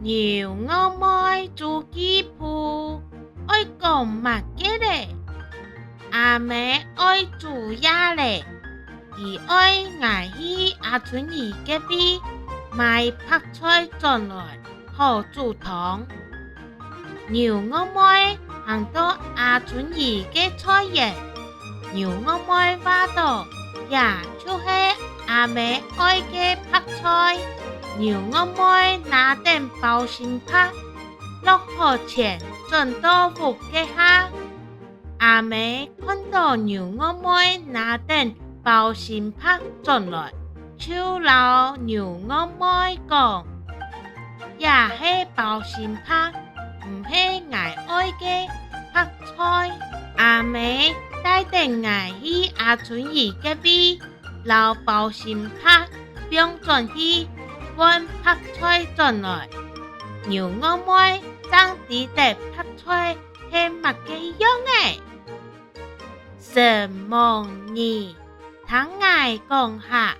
牛我妹做雞鋪，愛講乜嘅咧？阿妹愛做嘢咧，佢愛挨去阿春姨隔壁買白菜轉來好煮湯。牛我妹行到阿春姨嘅菜園，牛我妹話到，也就是阿妹愛嘅白菜。牛我妹拿定包心拍，落河前轉到屋嘅下。阿妹看到牛我妹拿定包心拍轉來，就老牛我妹講，也是包心拍，唔係挨愛嘅白菜。阿妹帶定挨去阿春姨隔壁，撈包心拍，並轉去搵白菜轉來。牛我妹爭啲得白菜係乜嘅樣誒？什麼呢？聽我講下。